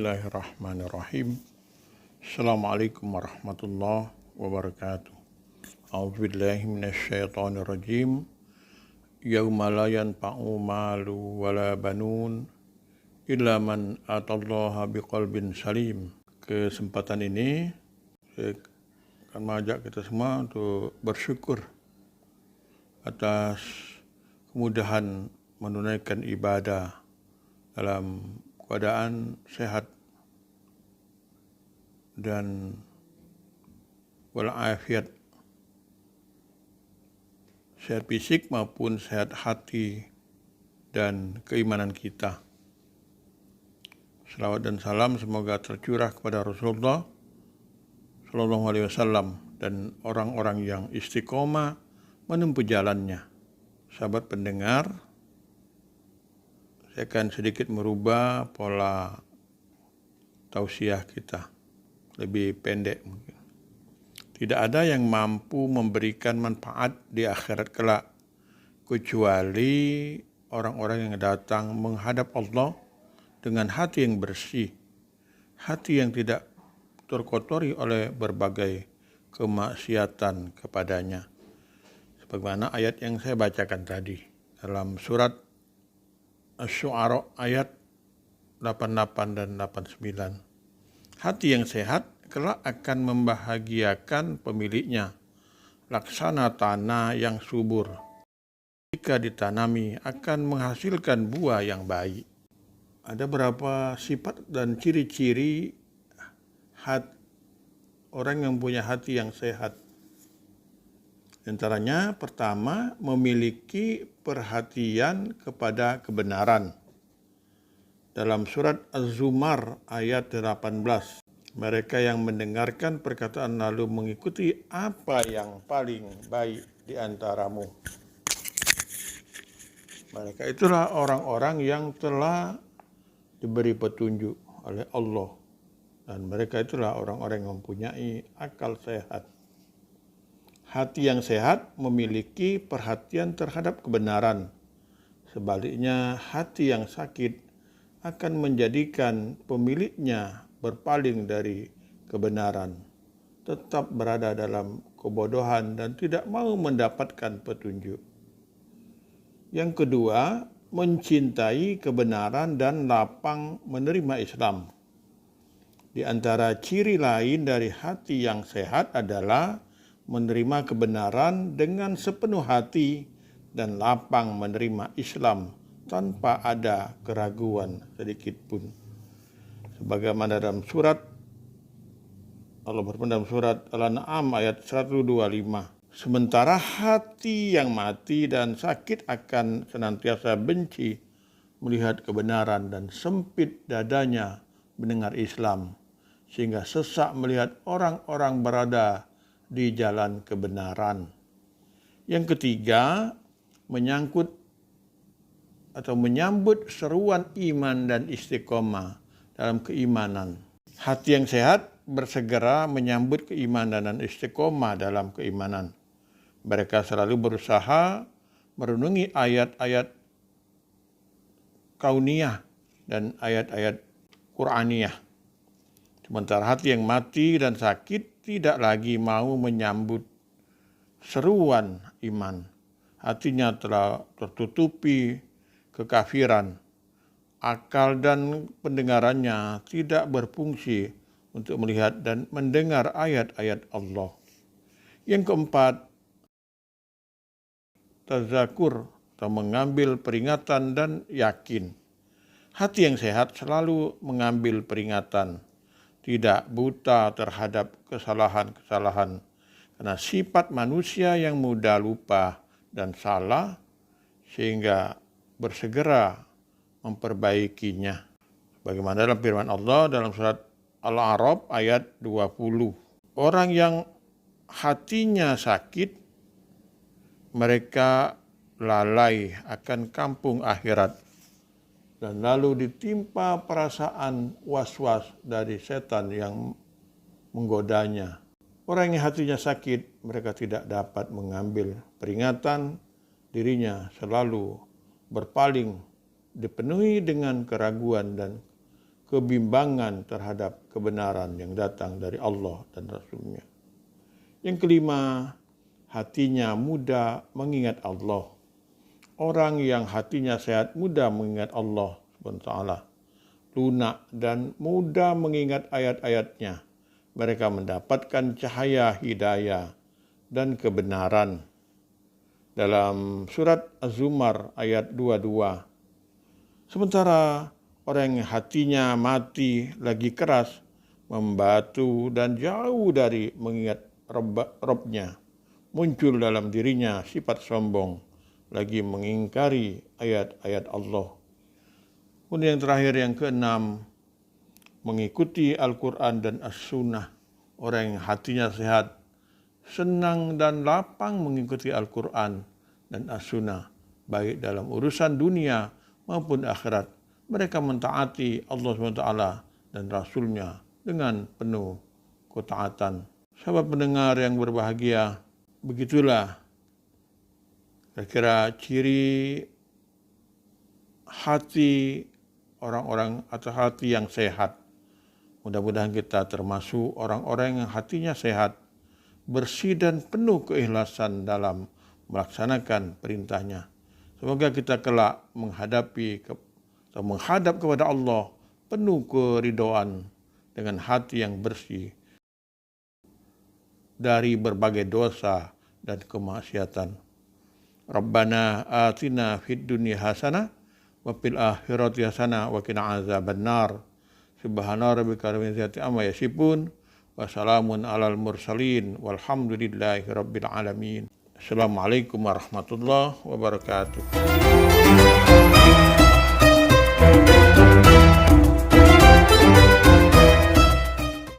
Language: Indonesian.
Bismillahirrahmanirrahim. Assalamualaikum warahmatullahi wabarakatuh. A'udzubillahi minasyaitonirrajim. Yauma la yanfa'u malu wala banun illa man atallaha biqalbin salim. Kesempatan ini saya akan mengajak kita semua untuk bersyukur atas kemudahan menunaikan ibadah dalam keadaan sehat dan walafiat, sehat fisik maupun sehat hati dan keimanan kita. Salawat dan salam semoga tercurah kepada Rasulullah Sallallahu Alaihi Wasallam dan orang-orang yang istiqomah menempuh jalannya. Sahabat pendengar, saya akan sedikit merubah pola tausiah kita, lebih pendek mungkin. Tidak ada yang mampu memberikan manfaat di akhirat kelak kecuali orang-orang yang datang menghadap Allah dengan hati yang bersih, hati yang tidak terkotori oleh berbagai kemaksiatan kepadanya. Sebagaimana ayat yang saya bacakan tadi dalam surat Asy-Syu'ara ayat 88 dan 89. Hati yang sehat kelak akan membahagiakan pemiliknya, laksana tanah yang subur. Jika ditanami akan menghasilkan buah yang baik. Ada beberapa sifat dan ciri-ciri orang yang punya hati yang sehat. Antaranya pertama, memiliki perhatian kepada kebenaran. Dalam surat Az-Zumar ayat 18, mereka yang mendengarkan perkataan lalu mengikuti apa yang paling baik di antaramu. Mereka itulah orang-orang yang telah diberi petunjuk oleh Allah. Dan mereka itulah orang-orang yang mempunyai akal sehat. Hati yang sehat memiliki perhatian terhadap kebenaran. Sebaliknya, hati yang sakit akan menjadikan pemiliknya berpaling dari kebenaran, tetap berada dalam kebodohan dan tidak mau mendapatkan petunjuk. Yang kedua, mencintai kebenaran dan lapang menerima Islam. Di antara ciri lain dari hati yang sehat adalah menerima kebenaran dengan sepenuh hati dan lapang menerima Islam tanpa ada keraguan sedikit pun. Sebagaimana dalam surat Allah berfirman dalam surat Al-An'am ayat 125. Sementara hati yang mati dan sakit akan senantiasa benci melihat kebenaran dan sempit dadanya mendengar Islam, sehingga sesak melihat orang-orang berada di jalan kebenaran. Yang ketiga, menyambut seruan iman dan istiqomah dalam keimanan. Hati yang sehat bersegera menyambut keimanan dan istiqomah dalam keimanan. Mereka selalu berusaha merenungi ayat-ayat kauniyah dan ayat-ayat Qur'aniyah. Sementara hati yang mati dan sakit tidak lagi mau menyambut seruan iman. Hatinya telah tertutupi kekafiran. Akal dan pendengarannya tidak berfungsi untuk melihat dan mendengar ayat-ayat Allah. Yang keempat, tazakur atau mengambil peringatan dan yakin. Hati yang sehat selalu mengambil peringatan, tidak buta terhadap kesalahan-kesalahan, karena sifat manusia yang mudah lupa dan salah, sehingga bersegera memperbaikinya. Bagaimana dalam firman Allah dalam surat Al-A'raf ayat 20. Orang yang hatinya sakit, mereka lalai akan kampung akhirat dan lalu ditimpa perasaan was-was dari setan yang menggodanya. Orang yang hatinya sakit, mereka tidak dapat mengambil peringatan, dirinya selalu berpaling, dipenuhi dengan keraguan dan kebimbangan terhadap kebenaran yang datang dari Allah dan Rasul-Nya. Yang kelima, hatinya mudah mengingat Allah. Orang yang hatinya sehat mudah mengingat Allah SWT, lunak dan mudah mengingat ayat-ayatnya. Mereka mendapatkan cahaya hidayah dan kebenaran. Dalam surat Az-Zumar ayat 22. Sementara orang yang hatinya mati lagi keras, membatu dan jauh dari mengingat Rabb-nya, muncul dalam dirinya sifat sombong, lagi mengingkari ayat-ayat Allah. Kemudian yang terakhir, yang keenam, mengikuti Al-Quran dan As-Sunnah. Orang yang hatinya sehat, senang dan lapang mengikuti Al-Quran dan As-Sunnah, baik dalam urusan dunia maupun akhirat. Mereka mentaati Allah SWT dan Rasul-Nya dengan penuh ketaatan. Sahabat pendengar yang berbahagia, begitulah kira-kira ciri hati orang-orang atau hati yang sehat. Mudah-mudahan kita termasuk orang-orang yang hatinya sehat, bersih dan penuh keikhlasan dalam melaksanakan perintahnya. Semoga kita kelak menghadap kepada Allah penuh keridhaan dengan hati yang bersih dari berbagai dosa dan kemaksiatan. Rabbana atina fid dunya hasanah wa fil akhirati hasanah wa qina azabannar. Subhana rabbika rabbil izzati amma yasifun wa salamun alal mursalin walhamdulillahi rabbil alamin. Assalamualaikum warahmatullahi wabarakatuh.